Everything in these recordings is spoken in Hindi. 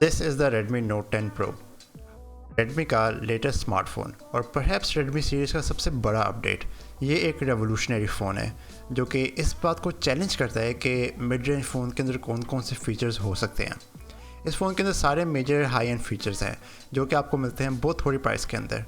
This is the Redmi Note 10 Pro, Redmi का लेटेस्ट स्मार्टफोन और परहैप्स Redmi सीरीज़ का सबसे बड़ा अपडेट। ये एक रेवोल्यूशनरी फ़ोन है जो कि इस बात को चैलेंज करता है कि मिड रेंज फ़ोन के अंदर कौन कौन से फ़ीचर्स हो सकते हैं। इस फ़ोन के अंदर सारे मेजर हाई एंड फीचर्स हैं जो कि आपको मिलते हैं बहुत थोड़ी प्राइस के अंदर।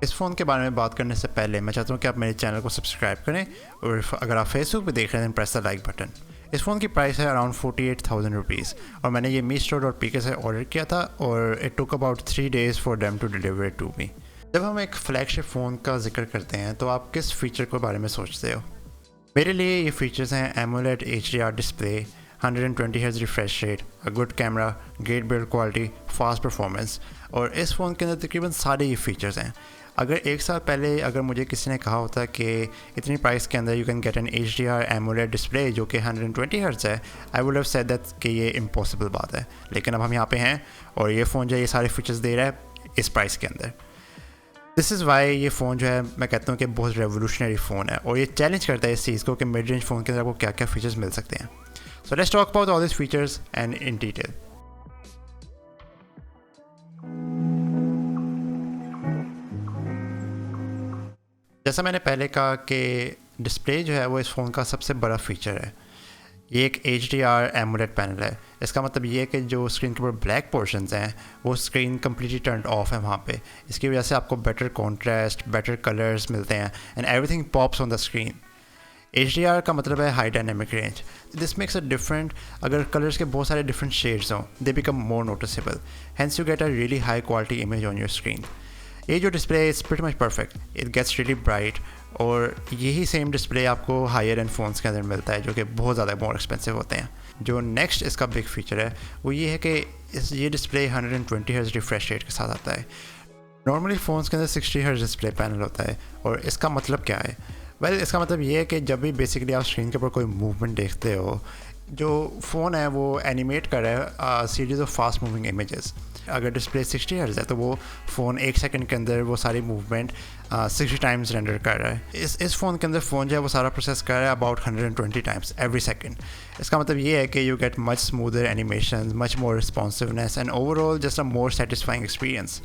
इस फ़ोन के बारे में बात करने से पहले मैं चाहता हूँ कि आप मेरे चैनल को सब्सक्राइब करें और अगर आप फेसबुक पे देख रहे हैं प्रेस द लाइक बटन। इस फ़ोन की प्राइस है अराउंड 48,000 रुपीज़ और मैंने ये मी स्टोर और पीके से ऑर्डर किया था और it took about 3 days for them to deliver to me. जब हम एक फ्लैगशिप फ़ोन का जिक्र करते हैं तो आप किस फीचर के बारे में सोचते हो? मेरे लिए ये फीचर्स हैं AMOLED HDR display, 120 Hz refresh rate, a good camera, great build quality, fast performance और इस फ़ोन के अंदर तकरीबन सारे ये फीचर्स हैं। अगर एक साल पहले अगर मुझे किसी ने कहा होता कि इतनी प्राइस के अंदर you can get an HDR AMOLED display जो कि 120 Hz है, I would have said that कि ये इम्पॉसिबल बात है। लेकिन अब हम यहाँ पे हैं और ये फ़ोन जो है ये सारे फीचर्स दे रहा है इस प्राइस के अंदर। दिस इज़ वाई ये फ़ोन जो है मैं कहता हूँ कि बहुत रेवोल्यूशनरी फ़ोन है और ये चैलेंज करता है इस चीज़ को कि मिड रेंज फ़ोन के अंदर आपको क्या क्या फीचर्स मिल सकते हैं। So let's talk about all this features and in detail. जैसा मैंने पहले कहा कि डिस्प्ले जो है वो इस फ़ोन का सबसे बड़ा फीचर है। ये एक HDR एमोलेड पैनल है। इसका मतलब ये है कि जो स्क्रीन के ऊपर ब्लैक पोर्शंस हैं वो स्क्रीन कम्प्लीटली टर्न ऑफ है वहाँ पे। इसकी वजह से आपको बेटर कॉन्ट्रास्ट, बेटर कलर्स मिलते हैं and everything pops on the screen. HDR का मतलब है high dynamic range. This makes a different. अगर कलर्स के बहुत सारे डिफरेंट शेड्स हों they become more noticeable, hence you get a really high quality image on your screen. ये जो डिस्प्ले है it's pretty much perfect, it gets really bright और यही सेम डिस्प्ले आपको हायर एंड फ़ोन्स के अंदर मिलता है जो कि बहुत ज़्यादा मोर एक्सपेंसिव होते हैं। जो नेक्स्ट इसका बिग फीचर है वो ये है कि ये डिस्प्ले 120 Hz रिफ्रेश रेट के साथ आता है। नॉर्मली फ़ोन्स के अंदर 60 Hz डिस्प्ले पैनल होता है और इसका मतलब क्या है? इसका मतलब ये है कि जब भी बेसिकली आप स्क्रीन के ऊपर कोई मूवमेंट देखते हो, जो फ़ोन है वो एनिमेट कर रहा है series of fast moving images. अगर डिस्प्ले 60 हर्ट्ज़ है तो वो फ़ोन 1 सेकंड के अंदर वो सारी मूवमेंट 60 टाइम्स रेंडर कर रहा है। इस फ़ोन के अंदर फ़ोन जो है वो सारा प्रोसेस कर रहा है अबाउट 120 टाइम्स एवरी सेकंड। इसका मतलब ये है कि you get much smoother animation, much more responsiveness and overall just a more satisfying experience.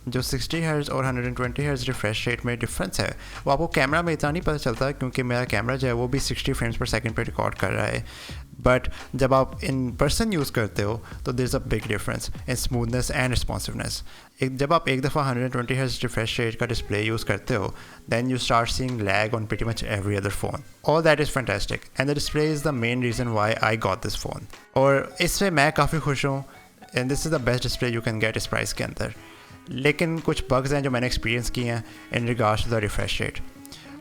जो 60 हर्ट्ज़ और 120 हर्ट्ज़ रिफ्रेश रेट में डिफरेंस है वो आपको कैमरा में इतना नहीं पता चलता क्योंकि मेरा कैमरा जो है वो भी 60 फ्रेम्स पर सेकंड पे रिकॉर्ड कर रहा है। बट जब आप इन पर्सन यूज़ करते हो तो there is a big difference in smoothness and responsiveness. जब आप एक दफ़ा 120 हर्ट्ज़ रिफ्रेश रेट का डिस्प्ले यूज़ करते हो then you start seeing lag on pretty much every other phone. All that is fantastic and the display is the main reason why I got this phone और इससे मैं काफ़ी खुश हूँ and this is the best display you can get इस प्राइस के अंदर। लेकिन कुछ बग्स हैं जो मैंने एक्सपीरियंस किए हैं in regards to the refresh rate.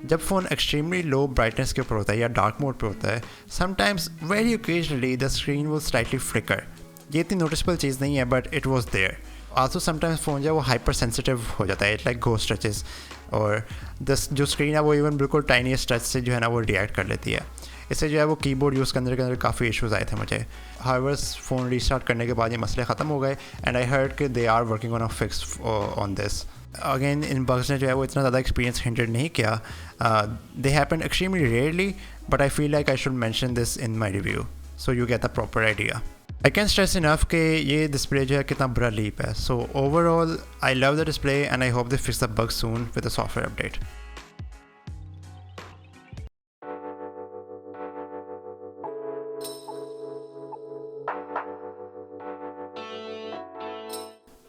जब फ़ोन एक्सट्रीमली लो ब्राइटनेस के ऊपर होता है या डार्क मोड पे होता है sometimes very occasionally the screen will slightly flicker. ये इतनी नोटिसबल चीज़ नहीं है but it was there. Also sometimes phone जो है वो हाइपर सेंसिटिव हो जाता है, इट लाइक घोस्ट टचेस और जो स्क्रीन है वो इवन बिल्कुल टाइनीस्ट टच से जो है ना वो रिएक्ट कर लेती है। इससे जो है वो कीबोर्ड यूज़ करने के अंदर काफ़ी इश्यूज़ आए थे मुझे। हाउएवर फ़ोन रीस्टार्ट करने के बाद ये मसले ख़त्म हो गए एंड आई हर्ड कि they are working on a fix on this. Again in bugs ने जो है वो इतना ज़्यादा एक्सपीरियंस हिंटेड नहीं किया। They happen extremely rarely but I feel like I should mention this in my review so you get the proper idea. I can stress enough कि ये डिस्प्ले जो है कितना बुरा लीप है। सो overall I love the display and I hope they fix the bug soon with the software update.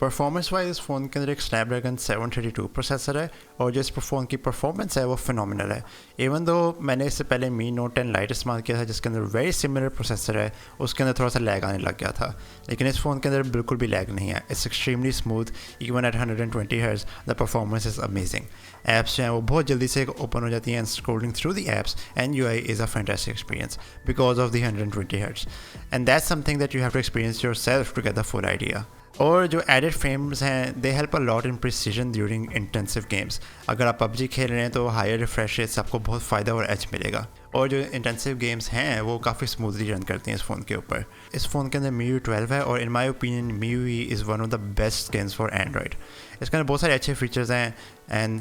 Performance wise इस फ़ोन के अंदर एक स्नैपड्रैगन 732 प्रोसेसर है और जो इस फ़ोन की परफॉर्मेंस है वो फिनोमिनल है। इवन दो मैंने इससे पहले मी नोट 10 लाइट इस्तेमाल किया था जिसके अंदर वेरी सिमिलर प्रोसेसर है, उसके अंदर थोड़ा सा लैग आने लग गया था, लेकिन इस फ़ोन के अंदर बिल्कुल भी लैग नहीं है। It's extremely smooth, even at 120 hertz the performance is amazing. Apps जो हैं वो बहुत जल्दी से ओपन हो जाती हैं and scrolling through the apps and UI is a fantastic experience because of the 120 hertz and that's something that you have to experience yourself to get the full idea. और जो एडिड फ्रेम्स हैं they help a lot in precision during intensive games. अगर आप PUBG खेल रहे हैं तो हायर रिफ्रेश रेट से आपको बहुत फ़ायदा और एज मिलेगा, और जो इंटेंसिव गेम्स हैं वो काफ़ी स्मूथली रन करती हैं इस फ़ोन के ऊपर। इस फ़ोन के अंदर MIUI 12 है और in my opinion MIUI is one of the best skins for Android. इसके अंदर बहुत सारे अच्छे फीचर्स हैं एंड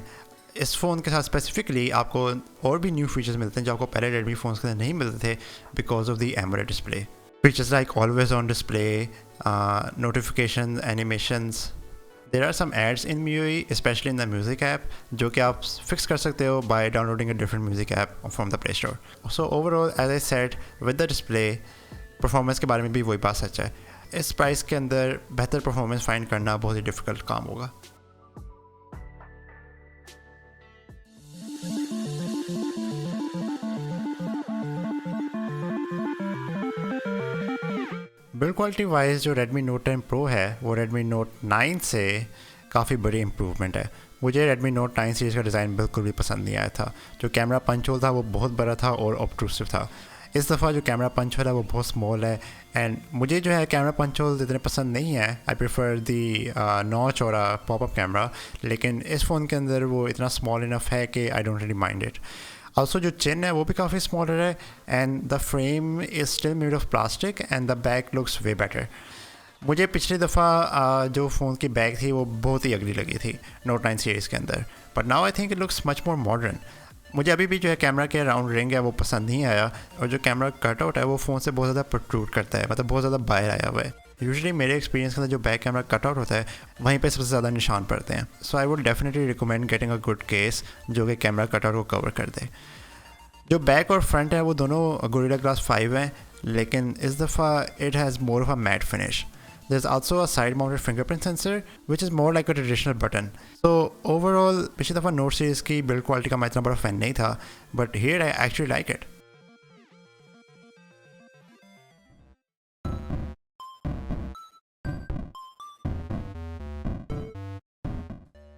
इस फ़ोन के साथ स्पेसिफिकली आपको और भी न्यू फीचर्स मिलते हैं जो आपको पहले रेडमी फ़ोन्स के अंदर नहीं मिलते थे because of the AMOLED display. Features like always on display, notification, animations. There are some ads in MIUI, especially in the music app, जो कि आप fix कर सकते हो by downloading a different music app from the Play Store. So overall, as I said, with the display, performance के बारे में भी वही बात सच है। इस प्राइस के अंदर बेहतर परफॉर्मेंस फाइंड करना बहुत ही डिफ़िकल्ट काम होगा। बिल्ड क्वालिटी वाइज जो Redmi Note 10 Pro है वो Redmi Note 9 से काफ़ी बड़ी इम्प्रूवमेंट है। मुझे Redmi Note 9 सीरीज़ का डिज़ाइन बिल्कुल भी पसंद नहीं आया था। जो कैमरा पंच होल था वो बहुत बड़ा था और ऑब्ट्रूसिव था। इस दफ़ा जो कैमरा पंच होल है वो बहुत स्मॉल है एंड मुझे जो है कैमरा पंच होल इतने पसंद नहीं है। आई प्रेफर दी नॉच और पॉपअप कैमरा, लेकिन इस फ़ोन के अंदर वो इतना स्मॉल इनफ है कि आई don't really mind it. Also जो चिन है वो भी काफ़ी स्मॉलर है and the frame is still made of plastic and the back looks way better. मुझे पिछली दफ़ा जो फ़ोन की बैक थी वो बहुत ही अगली लगी थी Note 9 सीरीज़ के अंदर, but now I think it looks much more modern. मुझे अभी भी जो है कैमरा के राउंड रिंग है वो पसंद नहीं आया, और जो कैमरा कटआउट है वो फ़ोन से बहुत ज़्यादा प्रोट्रूड करता है, मतलब बहुत ज़्यादा बाहर आया हुआ है। यूजुअली मेरे एक्सपीरियंस के अंदर जो बैक कैमरा कटआउट होता है वहीं पे सबसे ज़्यादा निशान पड़ते हैं। So I would definitely recommend getting a good case जो कि कैमरा कटआउट को कवर कर दे। जो बैक और फ्रंट है वो दोनों गोरिल्ला ग्लास 5 हैं, लेकिन इस दफ़ा it has more of a matte finish. There is also a side-mounted fingerprint sensor, which is more like a traditional button. So overall, पिछली दफ़ा Note series की build quality का मैं इतना बड़ा fan नहीं था, but here I actually like it.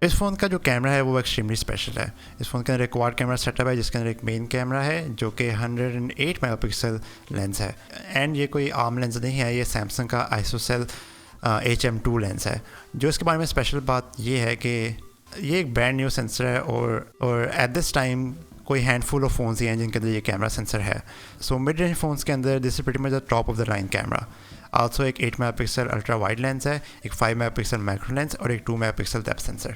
इस फ़ोन का जो कैमरा है वो एक्सट्रीमली स्पेशल है। इस फ़ोन के अंदर एक क्वाड कैमरा सेटअप है जिसके अंदर एक मेन कैमरा है जो कि 108 मेगापिक्सल लेंस है एंड ये कोई आर्म लेंस नहीं है, ये सैमसंग का आइसोसेल HM2 लेंस है। जो इसके बारे में स्पेशल बात ये है कि ये एक ब्रांड न्यू सेंसर है और एट दिस टाइम कोई हैंडफुल ऑफ फ़ोन्स ही हैं जिनके अंदर ये कैमरा सेंसर है। सो मिड रेंज फ़ोन्स के अंदर this is pretty much the top of the line camera. Also एक 8 मेगापिक्सल अल्ट्रा वाइड लेंस है, एक 5 मेगापिक्सल मैक्रो लेंस और एक 2 मेगापिक्सल डेप्थ सेंसर।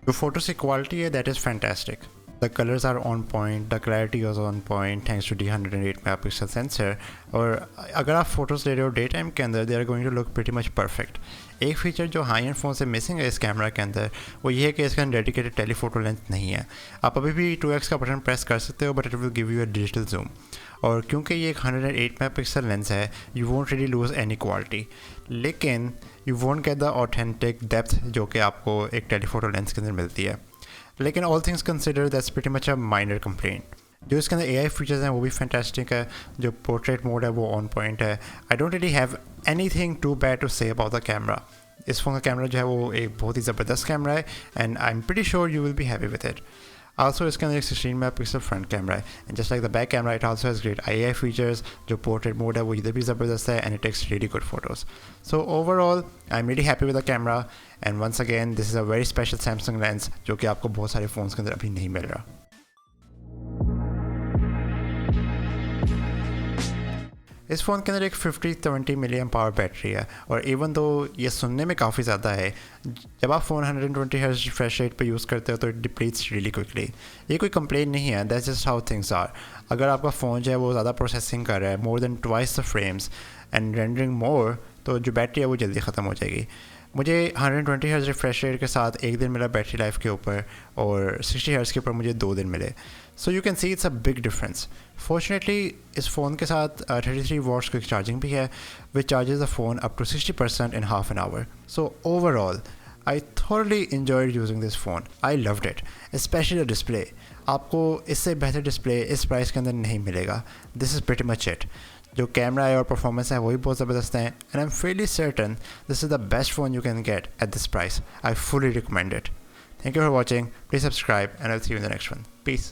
जो फोटोस की क्वालिटी है that is fantastic. The colours are on point, the clarity was on point thanks to the 108 megapixel sensor. और अगर आप फोटोज़ ले रहे हो डे टाइम के अंदर they are going to look pretty much perfect. एक फीचर जो हाई एंड फ़ोन से मिसिंग है इस कैमरा के अंदर वो ये है कि इसका डेडिकेटेड टेलीफोटो लेंस नहीं है। आप अभी भी 2x का बटन प्रेस कर सकते हो but it will give you a digital zoom, और क्योंकि ये एक 108 मेगापिक्सल लेंस है you won't really lose any quality, लेकिन you won't get the authentic depth जो कि आपको एक टेलीफोटो लेंस के अंदर मिलती है। लेकिन all things consider that's pretty much a minor complaint. जो इसके अंदर AI फीचर्स हैं वो भी फैंटास्टिक है। जो पोर्ट्रेट मोड है वो ऑन पॉइंट है। I don't really have anything to bad to say about the camera. इस फ़ोन का कैमरा जो है वो एक बहुत ही ज़बरदस्त कैमरा है and I am pretty sure you will be happy with it. Also इसके अंदर एक 16 मेगापिक्सल फ्रंट कैमरा है and just like the back camera it also has great AI features. जो पोर्ट्रेट मोड है वो इधर भी ज़बरदस्त है and it takes really good photos. So overall I am really happy with the camera and once again this is a very special Samsung lens जो कि आपको बहुत सारे फ़ोन्स के अंदर अभी नहीं मिल रहा। इस फ़ोन के अंदर एक 50-70 मिलियन पावर बैटरी है और इवन दो ये सुनने में काफ़ी ज़्यादा है, जब आप फ़ोन 120 हर्ट्ज़ रिफ्रेश रेट पे यूज़ करते हो तो इट डिप्लीट्स रियली क्विकली। ये कोई कंप्लेन नहीं है, that's just how things are. अगर आपका फ़ोन जो है वो ज़्यादा प्रोसेसिंग कर रहा है, more than twice the frames and rendering more, तो जो बैटरी है वो जल्दी ख़त्म हो जाएगी। मुझे 120 हर्ट्ज़ रिफ्रेश रेट के साथ एक दिन मिला बैटरी लाइफ के ऊपर, और 60 हर्ट्ज़ के ऊपर मुझे 2 दिन मिले. So you can see it's a big difference. Fortunately इस फ़ोन के साथ 33 वॉट्स क्विक चार्जिंग भी है, which charges the phone up to 60% in half an hour. So overall I thoroughly enjoyed using this phone. I loved it, especially the display. आपको इससे बेहतर डिस्प्ले इस प्राइस के अंदर नहीं मिलेगा. This is pretty much it. जो कैमरा है और परफॉर्मेंस है वही बहुत ज़बरदस्त हैं, and I'm fairly certain this is the best phone you can get at this price. I fully recommend it. Thank you for watching. Please subscribe and I'll see you in the next one. Peace.